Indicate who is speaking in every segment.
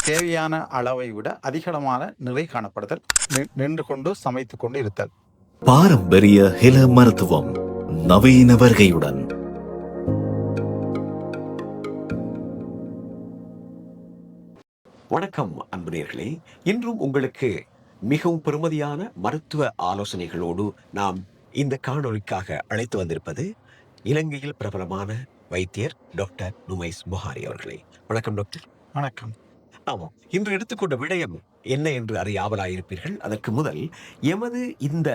Speaker 1: தேவையான அளவை விட அதிகமான நிறை காணப்படுதல், நின்று கொண்டு சமைத்து கொண்டு இருத்தல்.
Speaker 2: பாரம்பரிய ஹில மருத்துவம் நவீன வருகையுடன்.
Speaker 3: வணக்கம் அன்புநேயர்களே, இன்றும் உங்களுக்கு மிகவும் பெருமதியான மருத்துவ ஆலோசனைகளோடு நாம் இந்த காணொளிக்காக அழைத்து வந்திருப்பது இலங்கையில் பிரபலமான வைத்தியர் டாக்டர் நுமைஸ் புஹாரி அவர்களே. வணக்கம் டாக்டர்.
Speaker 1: வணக்கம்.
Speaker 3: ஆமாம், இன்று எடுத்துக்கொண்ட விடயம் என்ன என்று அறிய ஆவலாயிருப்பீர்கள். அதற்கு முதல் எமது இந்த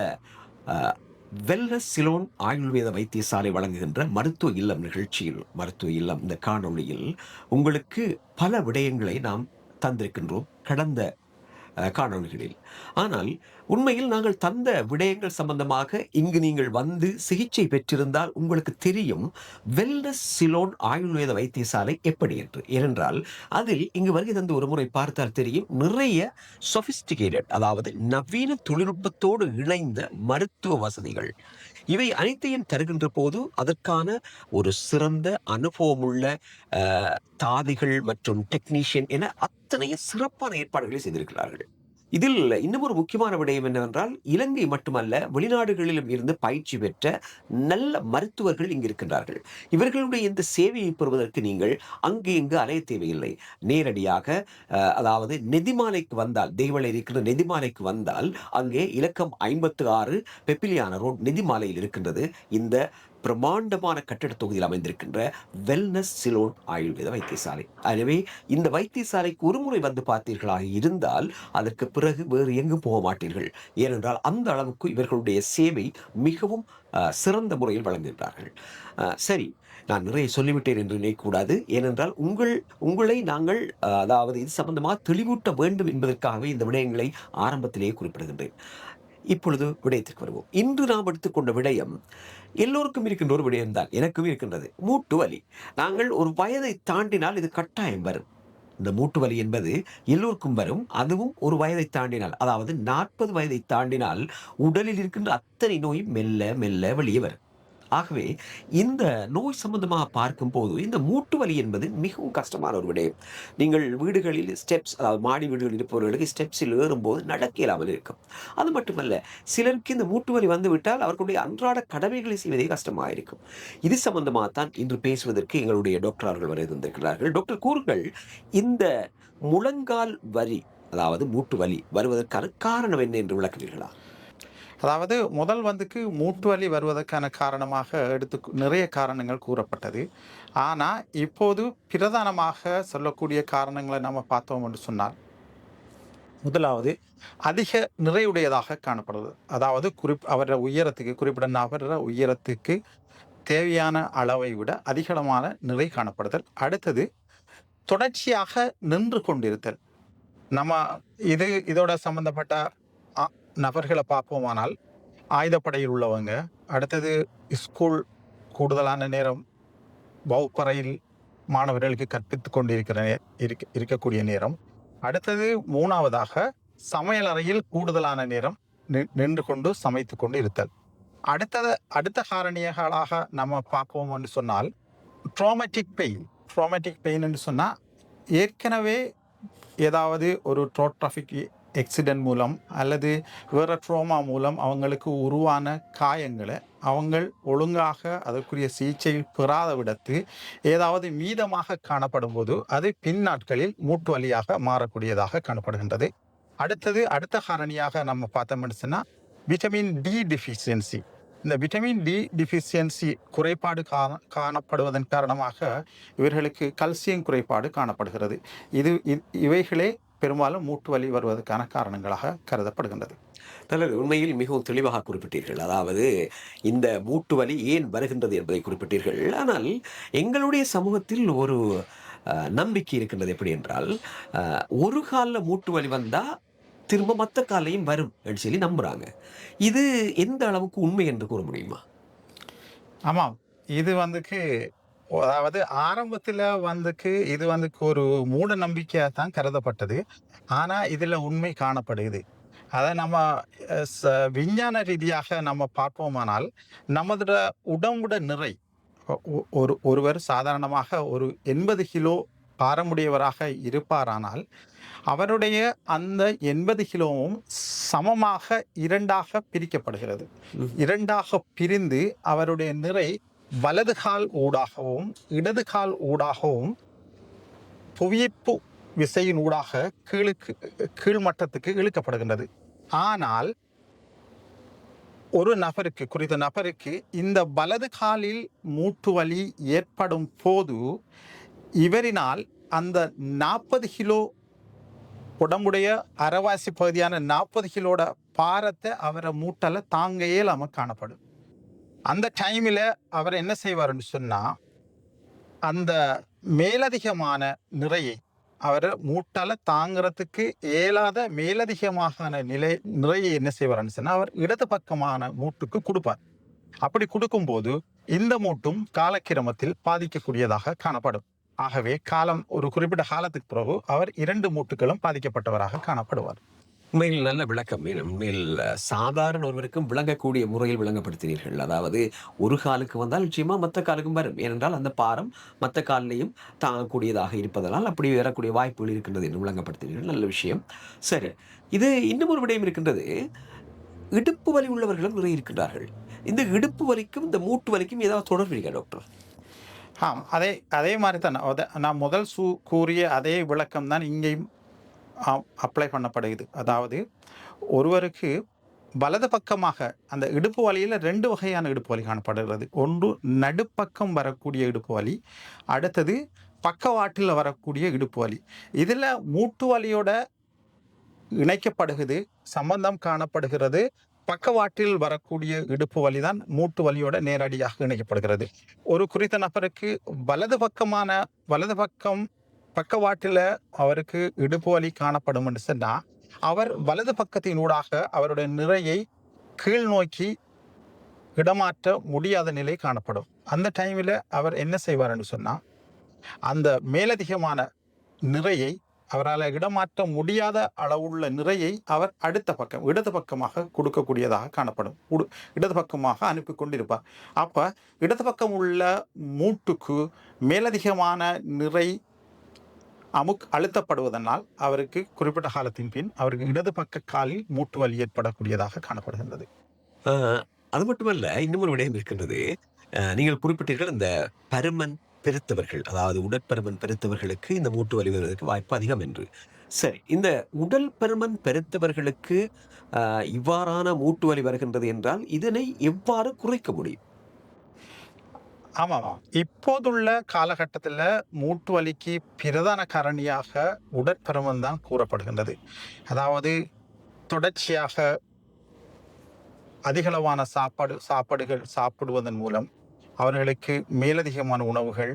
Speaker 3: வெல்னஸ் சிலோன் ஆயுர்வேத வைத்தியசாலை வழங்குகின்ற மருத்துவ இல்லம் நிகழ்ச்சியில், மருத்துவ இல்லம் இந்த காணொளியில் உங்களுக்கு பல விடயங்களை நாம் தந்திருக்கின்றோம் கடந்த காணொளிகளில். ஆனால் உண்மையில் நாங்கள் தந்த விடயங்கள் சம்பந்தமாக இங்கு நீங்கள் வந்து சிகிச்சை பெற்றிருந்தால் உங்களுக்கு தெரியும் வெல்னஸ் சிலோன் ஆயுர்வேத வைத்தியசாலை எப்படி என்று. ஏனென்றால் அதில் இங்கு வருகை தந்து ஒரு முறை பார்த்தால் தெரியும், நிறைய சொபிஸ்டிகேட்டட், அதாவது நவீன தொழில்நுட்பத்தோடு இணைந்த மருத்துவ வசதிகள், இவை அனைத்தையும் தருகின்ற போது அதற்கான ஒரு சிறந்த அனுபவமுள்ள தாதிகள் மற்றும் டெக்னீஷியன் என அத்தனைய சிறப்பான ஏற்பாடுகளை செய்திருக்கிறார்கள். இதில் இன்னும் ஒரு முக்கியமான விடயம் என்னவென்றால், இலங்கை மட்டுமல்ல வெளிநாடுகளிலும் இருந்து பயிற்சி பெற்ற நல்ல மருத்துவர்கள் இங்கு இருக்கின்றார்கள். இவர்களுடைய இந்த சேவையை பெறுவதற்கு நீங்கள் அங்கு இங்கு அலைய தேவையில்லை. நேரடியாக அதாவது நெதிமாலைக்கு வந்தால், தேவளை இருக்கின்ற நெதிமாலைக்கு வந்தால் அங்கே இலக்கம் 56 பெப்பிலியான ரோட் நெதிமாலையில் இருக்கின்றது இந்த பிரமாண்டமான கட்டிட தொகுதியில் அமைந்திருக்கின்ற வெல்னஸ் சிலோன் ஆயுர்வேத வைத்தியசாலை. எனவே இந்த வைத்தியசாலைக்கு ஒரு முறை வந்து பார்த்தீர்களாக இருந்தால் அதற்கு பிறகு வேறு எங்கும் போக மாட்டீர்கள். ஏனென்றால் அந்த அளவுக்கு இவர்களுடைய சேவை மிகவும் சிறந்த முறையில் வழங்குகின்றார்கள். சரி, நான் நிறைய சொல்லிவிட்டேன் என்று நினைக்கக்கூடாது. ஏனென்றால் உங்களை நாங்கள் அதாவது இது சம்பந்தமாக தெளிவூட்ட வேண்டும் என்பதற்காகவே இந்த விடயங்களை ஆரம்பத்திலேயே குறிப்பிடுகின்றேன். இப்பொழுது விடயத்திற்கு வருவோம். இன்று நாம் எடுத்துக்கொண்ட விடயம் எல்லோருக்கும் இருக்கின்ற ஒரு விடயம்தான், எனக்கும் இருக்கின்றது, மூட்டு வலி. நாங்கள் ஒரு வயதை தாண்டினால் இது கட்டாயம் வரும். இந்த மூட்டு வலி என்பது எல்லோருக்கும் வரும். அதுவும் ஒரு வயதை தாண்டினால், அதாவது 40 வயதை தாண்டினால் உடலில் இருக்கின்ற அத்தனை நோயும் மெல்ல மெல்ல வெளியே வரும். ஆகவே இந்த நோய் சம்பந்தமாக பார்க்கும்போது இந்த மூட்டு வலி என்பது மிகவும் கஷ்டமான ஒரு விடயம். நீங்கள் வீடுகளில் ஸ்டெப்ஸ், அதாவது மாடி வீடுகளில் இருப்பவர்களுக்கு ஸ்டெப்ஸில் ஏறும்போது நடக்க இயலாமல் இருக்கும். அது மட்டுமல்ல, சிலருக்கு இந்த மூட்டு வலி வந்துவிட்டால் அவர்களுடைய அன்றாட கடமைகளை செய்வதே கஷ்டமாக இருக்கும். இது சம்பந்தமாக தான் இன்று பேசுவதற்கு எங்களுடைய டாக்டர் அவர்கள் வரை தந்திருக்கிறார்கள். டாக்டர், கூறுங்கள், இந்த முழங்கால் வலி, அதாவது மூட்டு வலி வருவதற்கான காரணம் என்ன என்று விளக்குவீர்களா?
Speaker 1: அதாவது முதல் மூட்டு வலி வருவதற்கான காரணமாக நிறைய காரணங்கள் கூறப்பட்டது. ஆனால் இப்போது பிரதானமாக சொல்லக்கூடிய காரணங்களை நம்ம பார்த்தோம் என்று சொன்னால், முதலாவது அதிக நிறையுடையதாக காணப்படுது. அதாவது அவர உயரத்துக்கு, குறிப்பிட்ட நபர உயரத்துக்கு தேவையான அளவை விட அதிகமான நிறை காணப்படுதல். அடுத்தது தொடர்ச்சியாக நின்று கொண்டிருத்தல். நம்ம இதோட சம்பந்தப்பட்ட நபர்களை பார்ப்போமானால், ஆயுதப்படையில் உள்ளவங்க, அடுத்தது ஸ்கூல் கூடுதலான நேரம் வகுப்பறையில் மாணவர்களுக்கு கற்பித்து கொண்டிருக்கிற இருக்கக்கூடிய நேரம், அடுத்தது 3வதாக சமையலறையில் கூடுதலான நேரம் நின்று கொண்டு சமைத்து கொண்டு இருத்தல். அடுத்த காரணிகளாக நம்ம பார்ப்போம் என்று சொன்னால், ட்ராமேட்டிக் பெயின் என்று சொன்னால், ஏற்கனவே ஏதாவது ஒரு ட்ராஃபிக் ஆக்சிடென்ட் மூலம் அல்லது வேறு ட்ரோமா மூலம் அவங்களுக்கு உருவான காயங்களை அவங்க ஒழுங்காக அதற்குரிய சிகிச்சை பெறாத விடத்து ஏதாவது மீதமாக காணப்படும் போது அது பின்னாட்களில் மூட்டு வலியாக மாறக்கூடியதாக காணப்படுகின்றது. அடுத்த காரணியாக நம்ம பார்த்தோம்னு சொன்னால், விட்டமின் டி டெஃபிஷியன்சி. இந்த விட்டமின் டி டெஃபிஷியன்சி குறைபாடு காணப்படுவதன் காரணமாக இவர்களுக்கு கல்சியம் குறைபாடு காணப்படுகிறது. இவைகளே பெரும்பாலும் மூட்டு வலி வருவதற்கான காரணங்களாக கருதப்படுகின்றது.
Speaker 3: உண்மையில் மிகவும் தெளிவாக குறிப்பிட்டீர்கள். அதாவது இந்த மூட்டு வலி ஏன் வருகின்றது என்பதை குறிப்பிட்டீர்கள். ஆனால் எங்களுடைய சமூகத்தில் ஒரு நம்பிக்கை இருக்கின்றது. எப்படி என்றால், ஒரு காலில் மூட்டு வலி வந்தால் திரும்ப மற்ற காலையும் வரும் என்று சொல்லி நம்புறாங்க. இது எந்த அளவுக்கு உண்மை என்று கூற முடியுமா?
Speaker 1: ஆமாம், இது அதாவது ஆரம்பத்தில் இது ஒரு மூட நம்பிக்கையாக தான் கருதப்பட்டது. ஆனால் இதில் உண்மை காணப்படுது. அதை நம்ம விஞ்ஞான ரீதியாக நம்ம பார்ப்போமானால், நமது உடம்புட நிறை, ஒருவர் சாதாரணமாக ஒரு 80 கிலோ பாரமுடையவராக இருப்பாரானால் அவருடைய அந்த 80 கிலோவும் சமமாக 2ஆக பிரிக்கப்படுகிறது. 2ஆக பிரிந்து அவருடைய நிறை வலது கால் ஊடாகவும் இடது கால் ஊடாகவும் புவியீர்ப்பு விசையின் ஊடாக கீழ்மட்டத்துக்கு இழுக்கப்படுகின்றது. ஆனால் ஒரு நபருக்கு, குறித்த நபருக்கு இந்த வலது காலில் மூட்டு வலி ஏற்படும் போது இவரினால் அந்த 40 கிலோ உடம்புடைய அரைவாசி பகுதியான 40 கிலோட பாரத்தை அவரை மூட்டால தாங்க இயலாம காணப்படும். அந்த டைமில் அவர் என்ன செய்வார்னு சொன்னா, அந்த மேலதிகமான நிறையை அவர் மூட்டால தாங்கிறதுக்கு இயலாத மேலதிகமான நிறையை என்ன செய்வார்னு சொன்னா, அவர் இடது பக்கமான மூட்டுக்கு கொடுப்பார். அப்படி கொடுக்கும்போது இந்த மூட்டும் காலக்கிரமத்தில் பாதிக்கக்கூடியதாக காணப்படும். ஆகவே ஒரு குறிப்பிட்ட காலத்துக்கு பிறகு அவர் 2 மூட்டுகளும் பாதிக்கப்பட்டவராக காணப்படுவார்.
Speaker 3: உண்மையில் நல்ல விளக்கம். உண்மையில் சாதாரண ஒருவருக்கும் விளங்கக்கூடிய முறையில் விளங்கப்படுத்தினீர்கள். அதாவது ஒரு காலுக்கு வந்தால் நிச்சயமா மற்ற காலுக்கும் வரும். ஏனென்றால் அந்த பாரம் மற்ற காலிலையும் தாங்கக்கூடியதாக இருப்பதனால் அப்படி வரக்கூடிய வாய்ப்புகள் இருக்கின்றது என்று விளங்கப்படுத்தினீர்கள். நல்ல விஷயம். சரி, இது இன்னும் ஒரு விடயம் இருக்கின்றது. இடுப்பு வலி உள்ளவர்களும் நிறைய இருக்கின்றார்கள். இந்த இடுப்பு வலிக்கும் இந்த மூட்டு வலிக்கும் ஏதாவது தொடர்பு இருக்கா டாக்டர்?
Speaker 1: அதே மாதிரி தான் நான் முதல் கூறிய அதே விளக்கம் தான் இங்கேயும் அப்ளை பண்ணப்படுகிறது. அதாவது ஒருவருக்கு வலது பக்கமாக அந்த இடுப்பு வலியில் 2 வகையான இடுப்பு வலி காணப்படுகிறது. ஒன்று நடுப்பக்கம் வரக்கூடிய இடுப்பு வலி, அடுத்தது பக்கவாட்டில் வரக்கூடிய இடுப்பு வலி. இதில் மூட்டு வலியோட இணைக்கப்படுகிறது, சம்பந்தம் காணப்படுகிறது. பக்கவாட்டில் வரக்கூடிய இடுப்பு வலி தான் மூட்டு வலியோட நேரடியாக இணைக்கப்படுகிறது. ஒரு குறித்த நபருக்கு வலது பக்கம் பக்கவாட்டில் அவருக்கு இடுப்பு வலி காணப்படும் என்று சொன்னால், அவர் வலது பக்கத்தினூடாக அவருடைய நிறையை கீழ் நோக்கி இடமாற்ற முடியாத நிலை காணப்படும். அந்த டைமில் அவர் என்ன செய்வார் என்று சொன்னால், அந்த மேலதிகமான நிறையை அவரால் இடமாற்ற முடியாத அளவுள்ள நிறையை அவர் அடுத்த பக்கம் இடது பக்கமாக கொடுக்கக்கூடியதாக காணப்படும். இடது பக்கமாக அனுப்பி கொண்டிருப்பார். அப்போ இடது பக்கம் உள்ள மூட்டுக்கு மேலதிகமான நிறை அழுத்தப்படுவதனால் அவருக்கு குறிப்பிட்ட காலத்தின் பின் அவருக்கு இடது பக்க காலில் மூட்டு வலி ஏற்படக்கூடியதாக காணப்படுகின்றது.
Speaker 3: அது மட்டுமல்ல, இன்னும் ஒரு விடயம் இருக்கின்றது. நீங்கள் குறிப்பிட்டீர்கள் இந்த பருமன் பெருத்தவர்கள், அதாவது உடற்பருமன் பெருத்தவர்களுக்கு இந்த மூட்டு வலி வருவதற்கு வாய்ப்பு அதிகம் என்று. சரி, இந்த உடல் பருமன் பெருத்தவர்களுக்கு இவ்வாறான மூட்டு வலி வருகின்றது என்றால் இதனை எவ்வாறு குறைக்க முடியும்?
Speaker 1: ஆமாம், இப்போதுள்ள காலகட்டத்தில் மூட்டு வலிக்கு பிரதான காரணியாக உடற்பருமன் தான் கூறப்படுகின்றது. அதாவது தொடர்ச்சியாக அதிகளவான சாப்பாடுகள் சாப்பிடுவதன் மூலம் அவர்களுக்கு மேலதிகமான உணவுகள்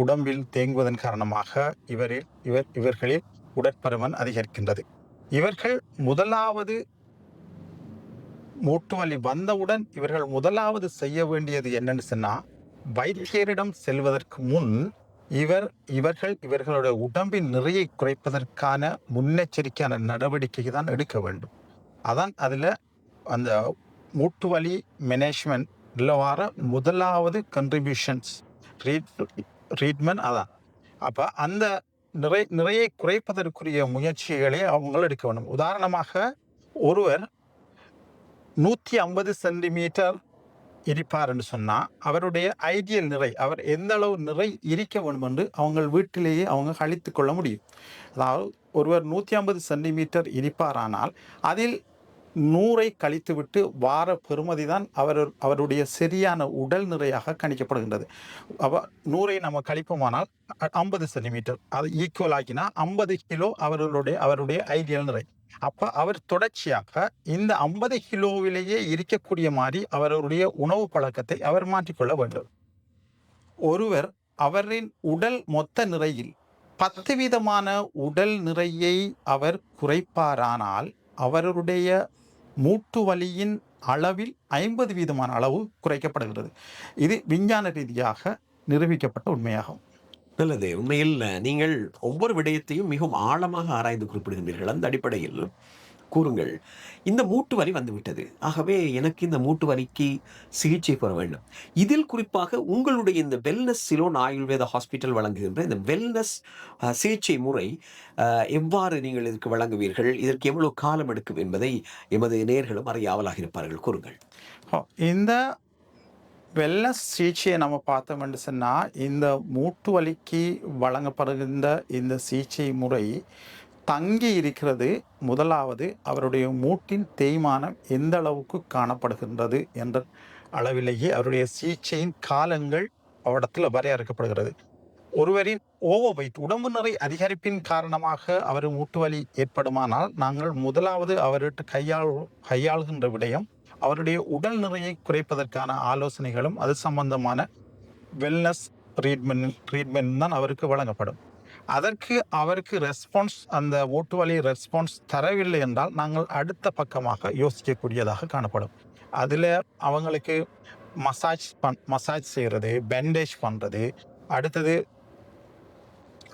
Speaker 1: உடம்பில் தேங்குவதன் காரணமாக இவர்களில் உடற்பருமன் அதிகரிக்கின்றது. இவர்கள் முதலாவது மூட்டு வலி வந்தவுடன் இவர்கள் முதலாவது செய்ய வேண்டியது என்னன்னு சொன்னா, வைத்தியரிடம் செல்வதற்கு முன் இவர்களுடைய உடம்பின் நிறையை குறைப்பதற்கான முன்னெச்சரிக்கையான நடவடிக்கை தான் எடுக்க வேண்டும். அதான் அதில் அந்த மூட்டு வலி மேனேஜ்மெண்ட் வர முதலாவது கண்ட்ரிபியூஷன்ஸ் ட்ரீட்மெண்ட் அதான். அப்போ அந்த நிறையை குறைப்பதற்குரிய முயற்சிகளை அவங்க எடுக்க வேண்டும். உதாரணமாக ஒருவர் 150 சென்டிமீட்டர் இருப்பார் என்று சொன்னால் அவருடைய ஐடியல் நிறை, அவர் எந்த அளவு நிறை இருக்க வேண்டும் என்று அவங்க வீட்டிலேயே அவங்க கழித்து கொள்ள முடியும். அதாவது ஒருவர் 150 சென்டிமீட்டர் இருப்பாரானால் அதில் 100 கழித்துவிட்டு வார பெறுமதி தான் அவருடைய சரியான உடல் நிறையாக கணிக்கப்படுகின்றது. அப்போ 100 நம்ம கழிப்போமானால் 50 சென்டிமீட்டர், அது ஈக்குவல் ஆக்கினா 50 கிலோ அவருடைய ஐடியல் நிறை. அப்போ அவர் தொடர்ச்சியாக இந்த 50 கிலோவிலேயே இருக்கக்கூடிய மாதிரி அவருடைய உணவு பழக்கத்தை அவர் மாற்றிக்கொள்ள வேண்டும். ஒருவர் அவரின் உடல் மொத்த நிறையில் 10% உடல் நிறையை அவர் குறைப்பாரானால் அவருடைய மூட்டு வலியின் அளவில் 50% அளவு குறைக்கப்படுகிறது. இது விஞ்ஞான ரீதியாக நிரூபிக்கப்பட்ட உண்மையாகும்.
Speaker 3: நல்லது. உண்மையில் நீங்கள் ஒவ்வொரு விடயத்தையும் மிகவும் ஆழமாக ஆராய்ந்து குறிப்பிடுகின்றீர்கள். அந்த அடிப்படையில் கூறுங்கள். இந்த மூட்டு வலி வந்துவிட்டது. ஆகவே எனக்கு இந்த மூட்டு வலிக்கு சிகிச்சை பெற வேண்டும். இதில் குறிப்பாக உங்களுடைய இந்த வெல்னஸ் சிலோன் ஆயுர்வேத ஹாஸ்பிட்டல் வழங்குகின்ற இந்த வெல்னஸ் சிகிச்சை முறை எவ்வாறு நீங்கள் இதற்கு வழங்குவீர்கள்? இதற்கு எவ்வளவு காலம் எடுக்கும் என்பதை எமது நேயர்களும் அறிய ஆவலாக இருப்பார்கள். கூறுங்கள்.
Speaker 1: இந்த வெல்னஸ் சிகிச்சையை நம்ம பார்த்தோம்னு சொன்னால், இந்த மூட்டு வலிக்கு வழங்கப்படுகின்ற இந்த சிகிச்சை முறை தங்கி இருக்கிறது. முதலாவது, அவருடைய மூட்டின் தேய்மானம் எந்த அளவுக்கு காணப்படுகின்றது என்ற அளவிலேயே அவருடைய சிகிச்சையின் காலங்கள் அவரிடத்தில் வரையறுக்கப்படுகிறது. ஒருவரின் ஓவர் வெயிட், உடம்பு நிறை அதிகரிப்பின் காரணமாக அவர் மூட்டு வலி ஏற்படுமானால், நாங்கள் முதலாவது அவர்கிட்ட கையாளுகின்ற விடயம் அவருடைய உடல் நிறையை குறைப்பதற்கான ஆலோசனைகளும் அது சம்பந்தமான வெல்னஸ் ட்ரீட்மெண்ட் தான் அவருக்கு வழங்கப்படும். அதற்கு அவருக்கு ரெஸ்பான்ஸ், அந்த மூட்டு வலி ரெஸ்பான்ஸ் தரவில்லை என்றால் நாங்கள் அடுத்த பக்கமாக யோசிக்கக்கூடியதாக காணப்படும். அதில் அவங்களுக்கு மசாஜ் செய்கிறது, பேண்டேஜ் பண்ணுறது, அடுத்தது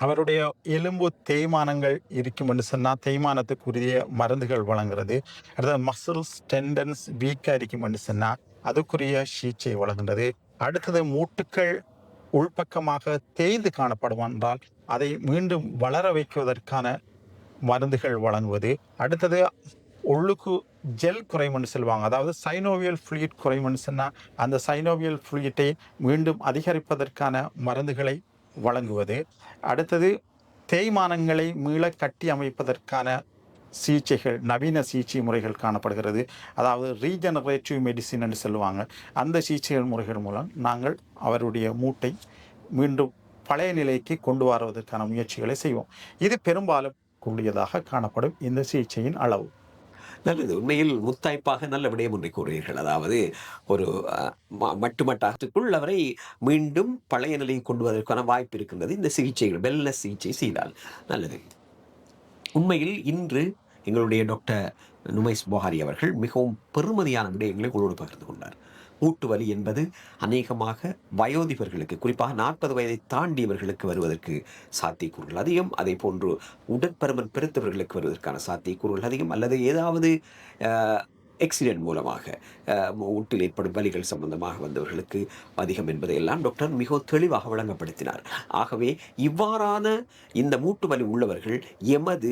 Speaker 1: அவருடைய எலும்பு தேய்மானங்கள் இருக்கும் என்று சொன்னால் தேய்மானத்துக்குரிய மருந்துகள் வழங்குறது, அடுத்தது மசில்ஸ் டெண்டன்ஸ் வீக்காக இருக்கும் என்று சொன்னால் அதுக்குரிய சிகிச்சை வழங்குகிறது. அடுத்தது மூட்டுக்கள் உள்பக்கமாக தேய்ந்து காணப்படும் என்றால் அதை மீண்டும் வளர வைக்குவதற்கான மருந்துகள் வழங்குவது. அடுத்தது உள்ளுக்கு ஜெல் குறைவுன்னு சொல்லுவாங்க, அதாவது சைனோவியல் ஃப்ளூயிட் குறைவுன்னு சொன்னால் அந்த சைனோவியல் ஃப்ளூயிட்டை மீண்டும் அதிகரிப்பதற்கான மருந்துகளை வழங்குவது. அடுத்தது தேய்மானங்களை மீள கட்டி அமைப்பதற்கான சிகிச்சைகள், நவீன சிகிச்சை முறைகள் காணப்படுகிறது. அதாவது ரீஜெனரேட்டிவ் மெடிசின் என்று சொல்லுவாங்க. அந்த சிகிச்சை முறைகள் மூலம் நாங்கள் அவருடைய மூட்டை மீண்டும் பழைய நிலைக்கு கொண்டு வருவதற்கான முயற்சிகளை செய்வோம். இது பெரும்பாலும் கூடியதாக காணப்படும் இந்த சிகிச்சையின் அளவு.
Speaker 3: நல்லது. உண்மையில் முத்தாய்ப்பாக நல்ல விடயம் ஒன்றை கூறுகிறீர்கள். அதாவது ஒரு மட்டுமட்டாகத்துக்குள் அவரை மீண்டும் பழைய நிலையை கொண்டு வருவதற்கான வாய்ப்பு இருக்கின்றது இந்த சிகிச்சைகள், வெல்னஸ் சிகிச்சை செய்தால். நல்லது. உண்மையில் இன்று எங்களுடைய டாக்டர் நுமைஸ் புகாரி அவர்கள் மிகவும் பெருமதியான விடயங்களை உங்களோடு பகிர்ந்து கொண்டார். மூட்டு வலி என்பது அநேகமாக வயோதிபர்களுக்கு, குறிப்பாக 40 வயதை தாண்டியவர்களுக்கு வருவதற்கு சாத்தியக்கூறுகள் அதிகம். அதே போன்று உடற்பருமன் பெருத்தவர்களுக்கு வருவதற்கான சாத்தியக்கூறுகள் அதிகம். அல்லது ஏதாவது ஆக்சிடென்ட் மூலமாக மூட்டில் ஏற்படும் வலிகள் சம்பந்தமாக வந்தவர்களுக்கு அதிகம் என்பதையெல்லாம் டாக்டர் மிகவும் தெளிவாக விளங்கப்படுத்தினார். ஆகவே இவ்வாறான இந்த மூட்டு வலி உள்ளவர்கள் எமது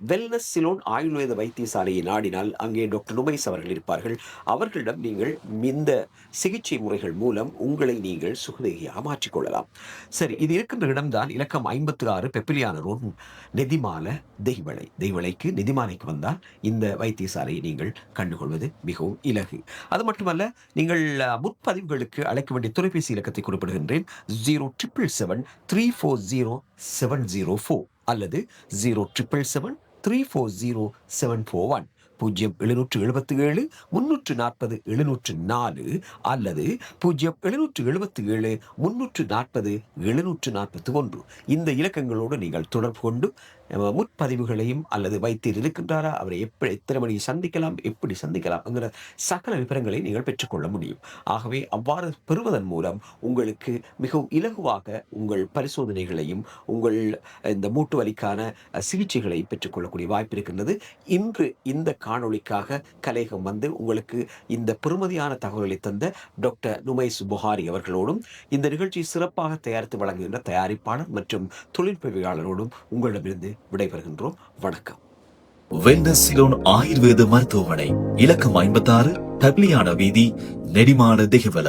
Speaker 3: வெல்னஸ் சிலோன் ஆயுர்வேத வைத்தியசாலையை நாடினால் அங்கே டாக்டர் நுமைஸ் அவர்கள் இருப்பார்கள். அவர்களிடம் நீங்கள் இந்த சிகிச்சை முறைகள் மூலம் உங்களை நீங்கள் சுகதேகியாக மாற்றிக்கொள்ளலாம். சரி, இது இருக்கின்ற இடம்தான் இலக்கம் 56 பெப்பிலியான ரோட், நெதிமால தெய்வளைக்கு நெதிமாலைக்கு வந்தால் இந்த வைத்தியசாலையை நீங்கள் கண்டுகொள்வது மிகவும் இலகு. அது மட்டுமல்ல, நீங்கள் முற்பதிவுகளுக்கு அழைக்க வேண்டிய தொலைபேசி இலக்கத்தை குறிப்பிடுகின்றேன். 0777340 அல்லது 0777340 0777 340 704 அல்லது 0777 340 741 இந்த இலக்கங்களோடு நீங்கள் தொடர்பு கொண்டு முற்பதிவுகளையும் அல்லது வைத்தியர் இருக்கின்றாரா, அவரை எத்தனை மணியை சந்திக்கலாம், எப்படி சந்திக்கலாம் என்கிற சகல விவரங்களை நீங்கள் பெற்றுக்கொள்ள முடியும். ஆகவே அவ்வாறு பெறுவதன் மூலம் உங்களுக்கு மிகவும் இலகுவாக உங்கள் பரிசோதனைகளையும் உங்கள் இந்த மூட்டு வலிக்கான சிகிச்சைகளை பெற்றுக்கொள்ளக்கூடிய வாய்ப்பு இருக்கின்றது. இன்று இந்த காணொளிக்காக கலையகம் வந்து உங்களுக்கு இந்த பெருமதியான தகவல்களை தந்த டாக்டர் நுமைஸ் புகாரி அவர்களோடும் இந்த நிகழ்ச்சியை சிறப்பாக தயாரித்து வழங்குகின்ற தயாரிப்பாளர் மற்றும் தொழில்நுட்பவியாளரோடும் உங்களிடமிருந்து விடைபெறுகின்றோம். வணக்கம்.
Speaker 2: வெல்னஸ் சிலோன் ஆயுர்வேத மருத்துவமனை, இலக்கம் 56, பெப்பிலியான வீதி, நெடிமான தெஹிவல.